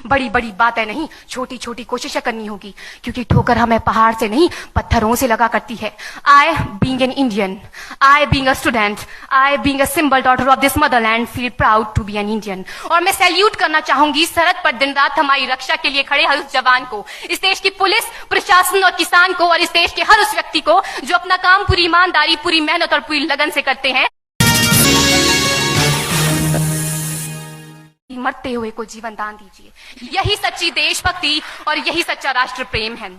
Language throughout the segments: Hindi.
बड़ी बड़ी बातें नहीं, छोटी छोटी कोशिशें करनी होगी, क्योंकि ठोकर हमें पहाड़ से नहीं पत्थरों से लगा करती है। I being an Indian, I being a student, I being a symbol daughter of this motherland feel proud to be an Indian. और मैं सैल्यूट करना चाहूंगी सरहद पर दिन रात हमारी रक्षा के लिए खड़े हर उस जवान को, इस देश की पुलिस, प्रशासन और किसान को, और इस देश के हर उस व्यक्ति को जो अपना काम पूरी ईमानदारी, पूरी मेहनत और पूरी लगन से करते हैं। मरते हुए को जीवन दान दीजिए, यही सच्ची देशभक्ति और यही सच्चा राष्ट्र प्रेम है।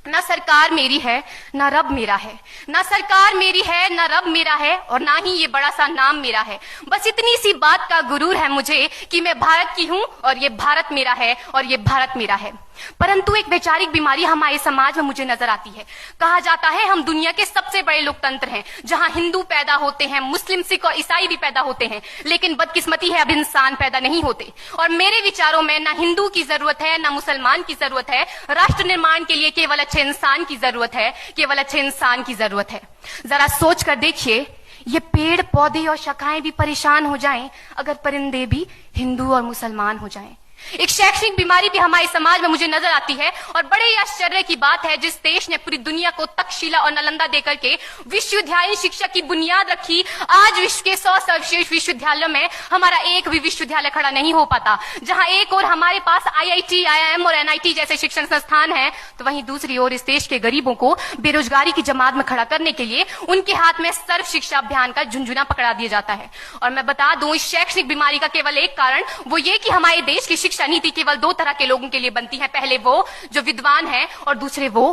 ना सरकार मेरी है, ना रब मेरा है, ना सरकार मेरी है, ना रब मेरा है, और ना ही ये बड़ा सा नाम मेरा है। बस इतनी सी बात का गुरूर है मुझे कि मैं भारत की हूं और ये भारत मेरा है और ये भारत मेरा है। परंतु एक वैचारिक बीमारी हमारे समाज में मुझे नजर आती है। कहा जाता है हम दुनिया के सबसे बड़े लोकतंत्र हैं, जहां हिंदू पैदा होते हैं, मुस्लिम, सिख और ईसाई भी पैदा होते हैं, लेकिन बदकिस्मती है अब इंसान पैदा नहीं होते। और मेरे विचारों में ना हिंदू की जरूरत है, ना मुसलमान की जरूरत है। राष्ट्र निर्माण के लिए केवल अच्छे इंसान की जरूरत है, केवल अच्छे इंसान की जरूरत है। जरा सोच कर देखिए, ये पेड़ पौधे और शाखाएं भी परेशान हो जाएं अगर परिंदे भी हिंदू और मुसलमान हो जाएं। एक शैक्षणिक बीमारी भी हमारे समाज में मुझे नजर आती है, और बड़े ही आश्चर्य की बात है, जिस देश ने पूरी दुनिया को तक्षशिला और नालंदा देकर के विश्वविद्यालय शिक्षा की बुनियाद रखी, आज विश्व के 100 सर्वश्रेष्ठ विश्वविद्यालयों में हमारा एक भी विश्वविद्यालय खड़ा नहीं हो पाता। जहां एक और हमारे पास IIT, IIM और NIT जैसे शिक्षण संस्थान हैं, तो वहीं दूसरी ओर इस देश के गरीबों को बेरोजगारी की जमात में खड़ा करने के लिए उनके हाथ में सर्व शिक्षा अभियान का झुंझुना पकड़ा दिया जाता है। और मैं बता दूं, इस शैक्षणिक बीमारी का केवल एक कारण वो ये कि हमारे देश की शिक्षा नीति केवल 2 तरह के लोगों के लिए बनती है, पहले वो जो विद्वान हैं और दूसरे वो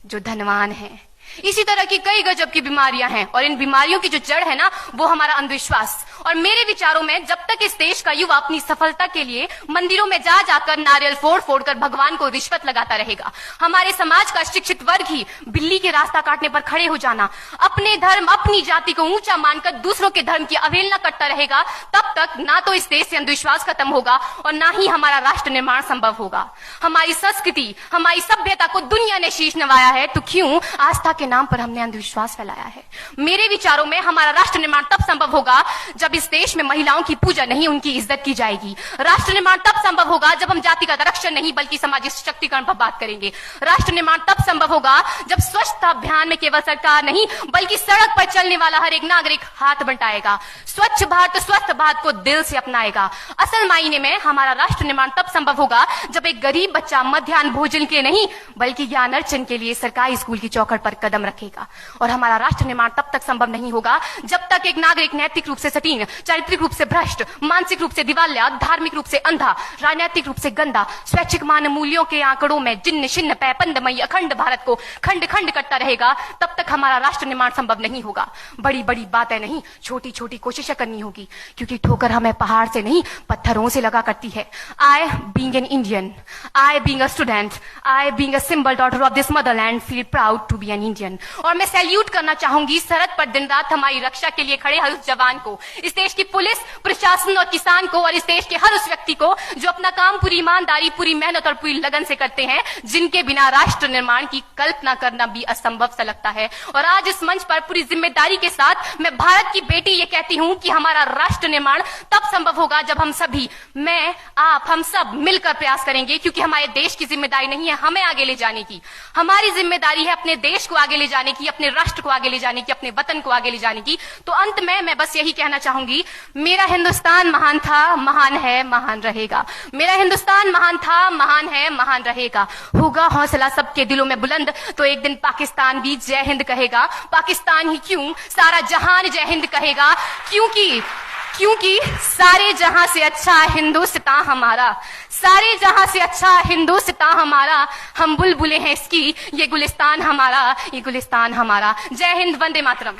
जो धनवान हैं। इसी तरह की कई गजब की बीमारियां हैं, और इन बीमारियों की जो जड़ है ना, वो हमारा अंधविश्वास। और मेरे विचारों में जब तक इस देश का युवा अपनी सफलता के लिए मंदिरों में जा जाकर नारियल फोड़ फोड़ कर भगवान को रिश्वत लगाता रहेगा, हमारे समाज का शिक्षित वर्ग ही बिल्ली के रास्ता काटने पर खड़े हो जाना, अपने धर्म, अपनी जाति को ऊंचा मानकर दूसरों के धर्म की अवहेलना करता रहेगा, तब तक ना तो इस देश से अंधविश्वास खत्म होगा और ना ही हमारा राष्ट्र निर्माण संभव होगा। हमारी संस्कृति, हमारी सभ्यता को दुनिया ने शीश नवाया है, तो क्यों आस्था के नाम पर हमने अंधविश्वास फैलाया है? मेरे विचारों में हमारा राष्ट्र निर्माण तब संभव होगा जब इस देश में महिलाओं की पूजा नहीं, उनकी इज्जत की जाएगी। राष्ट्र निर्माण तब संभव होगा जब हम जातिगत आरक्षण नहीं बल्कि सामाजिक सशक्तिकरण पर बात करेंगे। राष्ट्र निर्माण तब संभव होगा जब स्वच्छता अभियान में केवल सरकार नहीं बल्कि सड़क पर चलने वाला हर एक नागरिक हाथ बंटाएगा, स्वच्छ भारत, स्वस्थ भारत को दिल से अपनाएगा। असल मायने में हमारा राष्ट्र निर्माण तब संभव होगा जब एक गरीब बच्चा मध्याह्न भोजन के नहीं बल्कि ज्ञान अर्जन के लिए सरकारी स्कूल की चौखट पर कदम रखेगा। और हमारा राष्ट्र निर्माण तब तक संभव नहीं होगा जब तक एक नागरिक नैतिक रूप से सटीन, चारित्रिक रूप से भ्रष्ट, मानसिक रूप से दिवालिया, धार्मिक रूप से अंधा, राजनीतिक रूप से गंदा, स्वैच्छिक मान मूल्यों के आंकड़ों में जिन्न शिन्न पैपंदमयी अखंड भारत को खंड खंड करता रहेगा, तब तक हमारा राष्ट्र निर्माण संभव नहीं होगा। बड़ी बड़ी बातें नहीं, छोटी छोटी कोशिशें करनी होगी, क्योंकि ठोकर हमें पहाड़ से नहीं पत्थरों से लगा करती है। I being an Indian, I being a student, I being a symbol daughter of this motherland feel proud to be an Indian. और मैं सैल्यूट करना चाहूंगी सरहद पर दिन रात हमारी रक्षा के लिए खड़े हर उस जवान को, इस देश की पुलिस, प्रशासन और किसान को, और इस देश के हर उस व्यक्ति को जो अपना काम पूरी ईमानदारी, पूरी मेहनत और पूरी लगन से करते हैं, जिनके बिना राष्ट्र निर्माण की कल्पना करना भी असंभव सा लगता है। और आज इस मंच पर पूरी जिम्मेदारी के साथ मैं भारत की बेटी ये कहती हूं कि हमारा राष्ट्र निर्माण तब संभव होगा जब हम सभी, मैं, आप, हम सब मिलकर प्रयास करेंगे, क्योंकि हमारे देश की जिम्मेदारी नहीं है हमें आगे ले जाने की, हमारी जिम्मेदारी है अपने देश को आगे ले जाने की, अपने राष्ट्र को आगे ले जाने की, अपने वतन को आगे ले जाने की। तो अंत में मैं बस यही कहना चाहूंगी, मेरा हिंदुस्तान महान था, महान है, महान रहेगा। मेरा हिंदुस्तान महान था, महान है, महान रहेगा। होगा हौसला सबके दिलों में बुलंद तो एक दिन पाकिस्तान भी जय हिंद कहेगा। पाकिस्तान ही क्यों, सारा जहान जय हिंद कहेगा, क्योंकि सारे जहां से अच्छा हिंदुस्तान हमारा, सारे जहां से अच्छा हिंदुस्तान हमारा, हम बुलबुलें हैं इसकी, ये गुलिस्तान हमारा, ये गुलिस्तान हमारा। जय Hind, Vande Mataram.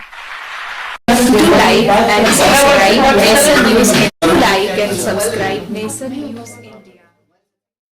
Like and subscribe Nation News. Like and subscribe Nation News India.